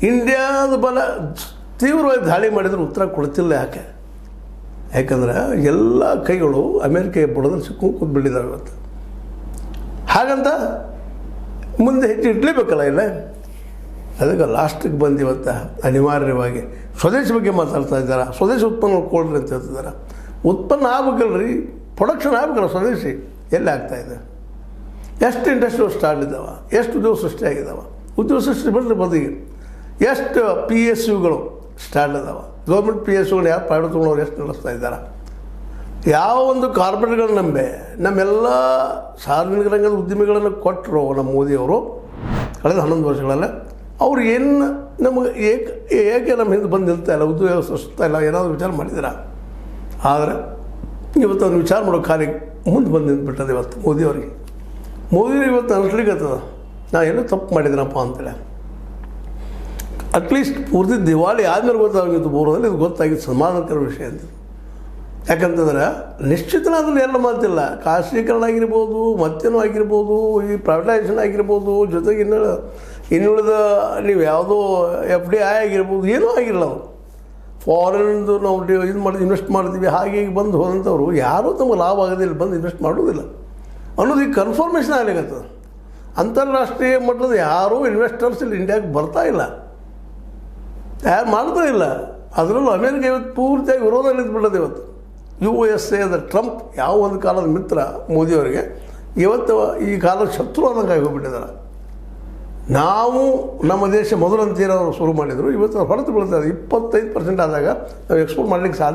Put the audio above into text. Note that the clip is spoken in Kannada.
ಇಂಡಿಯಾದ ಬಲ ತೀವ್ರವಾಗಿ ದಾಳಿ ಮಾಡಿದ್ರೆ ಉತ್ತರ ಕೊಡ್ತಿಲ್ಲ. ಯಾಕಂದ್ರೆ ಎಲ್ಲ ಕೈಗಳು ಅಮೇರಿಕೆಯ ಬುಡದಲ್ಲಿ ಸಿಕ್ಕೊಂಡು ಕೂತ್ಬಿಟ್ಟಿದ್ದಾವೆ ಇವತ್ತು. ಹಾಗಂತ ಮುಂದೆ ಹೆಚ್ಚು ಇಡಲೇಬೇಕಲ್ಲ ಇಲ್ಲ. ಅದಕ್ಕೆ ಲಾಸ್ಟಿಗೆ ಬಂದು ಇವತ್ತು ಅನಿವಾರ್ಯವಾಗಿ ಸ್ವದೇಶಿ ಬಗ್ಗೆ ಮಾತಾಡ್ತಾ ಇದ್ದಾರೆ. ಸ್ವದೇಶಿ ಉತ್ಪನ್ನಗಳು ಕೊಡ್ರಿ ಅಂತ ಹೇಳ್ತಿದ್ದಾರೆ. ಉತ್ಪನ್ನ ಆಗ್ಬೇಕಲ್ರಿ, ಪ್ರೊಡಕ್ಷನ್ ಆಗ್ಬೇಕಲ್ಲ. ಸ್ವದೇಶಿ ಎಲ್ಲಿ ಆಗ್ತಾಯಿದೆ? ಎಷ್ಟು ಇಂಡಸ್ಟ್ರಿಗಳು ಸ್ಟಾರ್ಟ್ ಇದ್ದಾವೆ, ಎಷ್ಟು ಉದ್ಯೋಗ ಸೃಷ್ಟಿಯಾಗಿದ್ದಾವೆ. ಉದ್ಯೋಗ ಸೃಷ್ಟಿ ಬಿಟ್ಟರೆ ಬದಿಗೆ ಎಷ್ಟು PSUಗಳು ಸ್ಟಾರ್ಟ್ ಇದ್ದಾವೆ. ಗೌರ್ಮೆಂಟ್ PSUಗಳು ಯಾರು ಪ್ರೈವೇಟ್ ತೊಗೊಂಡವ್ರು ಎಷ್ಟು ನಡೆಸ್ತಾ ಇದ್ದಾರೆ. ಯಾವ ಒಂದು ಕಾರ್ಪೊರೇಟ್ಗಳನ್ನ ನಂಬೆ ನಮ್ಮೆಲ್ಲ ಸಾರ್ವಜನಿಕ ರಂಗದ ಉದ್ಯಮಿಗಳನ್ನು ಕೊಟ್ಟರು ನಮ್ಮ ಮೋದಿಯವರು ಕಳೆದ 11 ವರ್ಷಗಳಲ್ಲಿ. ಅವ್ರು ಏನು ನಮಗೆ ಏಕೆ ನಮ್ಮ ಹಿಂದೆ ಬಂದು ನಿಲ್ತಾ ಇಲ್ಲ, ಉದ್ಯೋಗ ಸೃಷ್ಟಿಸ್ತಾ ಇಲ್ಲ, ಏನಾದರೂ ವಿಚಾರ ಮಾಡಿದ್ದೀರಾ? ಆದರೆ ಇವತ್ತು ಅವ್ರು ವಿಚಾರ ಮಾಡೋ ಕಾರ್ಯ ಮುಂದೆ ಬಂದು ನಿಂತ್ಬಿಟ್ಟದೆ ಇವತ್ತು ಮೋದಿಯವರಿಗೆ. ಮೋದಿಯವ್ರಿಗೆ ಇವತ್ತು ಅನ್ಸ್ಲಿಕ್ಕತ್ತದ ನಾನು ಏನೋ ತಪ್ಪು ಮಾಡಿದ್ದೀನಪ್ಪ ಅಂತೇಳಿ. ಅಟ್ಲೀಸ್ಟ್ ಪೂರ್ತಿ ದಿವಾಳಿ ಆದಮೇಲೆ ಗೊತ್ತಾಗಿತ್ತು, ಪೂರ್ವದಲ್ಲಿ ಇದು ಗೊತ್ತಾಗಿತ್ತು ಸಮಾಧಾನಕರ ವಿಷಯ ಅಂತ. ಯಾಕಂತಂದ್ರೆ ನಿಶ್ಚಿತನಾದ್ರೂ ಎಲ್ಲ ಮಾತಿಲ್ಲ. ಖಾಸಗೀಕರಣ ಆಗಿರ್ಬೋದು, ಮತ್ತೇನೋ ಆಗಿರ್ಬೋದು, ಈ ಪ್ರೈವೇಟೈಸೇಷನ್ ಆಗಿರ್ಬೋದು, ಜೊತೆಗೆ ಇನ್ನುಳಿದ ನೀವು ಯಾವುದೋ FDI ಆಗಿರ್ಬೋದು, ಏನೂ ಆಗಿರಲ್ಲ. ಅವರು ಫಾರಿನ್ದು ನಾವು ಇದು ಮಾಡಿದ್ವಿ, ಇನ್ವೆಸ್ಟ್ ಮಾಡ್ತೀವಿ, ಹಾಗೆ ಬಂದು ಹೋದಂಥವ್ರು ಯಾರೂ ತಮಗೆ ಲಾಭ ಆಗೋದಿಲ್ಲ, ಬಂದು ಇನ್ವೆಸ್ಟ್ ಮಾಡೋದಿಲ್ಲ ಅನ್ನೋದು ಈಗ ಕನ್ಫರ್ಮೇಷನ್ ಆಗ್ಲಿಕ್ಕತ್ತದ. ಅಂತಾರಾಷ್ಟ್ರೀಯ ಮಟ್ಟದ ಯಾರೂ ಇನ್ವೆಸ್ಟರ್ಸ್ ಇಲ್ಲಿ ಇಂಡಿಯಾಗೆ ಬರ್ತಾ ಇಲ್ಲ, ಯಾರು ಮಾಡ್ತಾ ಇಲ್ಲ. ಅದರಲ್ಲೂ ಅಮೇರಿಕ ಇವತ್ತು ಪೂರ್ತಿಯಾಗಿ ವಿರೋಧ ನಿಂತ್ಬಿಟ್ಟದೆ. ಇವತ್ತು USA ದ ಟ್ರಂಪ್ ಯಾವ ಒಂದು ಕಾಲದ ಮಿತ್ರ ಮೋದಿಯವರಿಗೆ ಇವತ್ತು ಈ ಕಾಲದ ಶತ್ರು ಅನ್ನೋಂಗಾಗಿ ಹೋಗ್ಬಿಟ್ಟಿದ್ದಾರೆ. ನಾವು ನಮ್ಮ ದೇಶ ಮೊದಲಂತೀರ ಅವರು ಶುರು ಮಾಡಿದರು, ಇವತ್ತು ಹೊರತು ಬೀಳ್ತಾರೆ. 25% ಆದಾಗ ನಾವು ಎಕ್ಸ್ಪೋರ್ಟ್ ಮಾಡಲಿಕ್ಕೆ ಸಾಧ್ಯ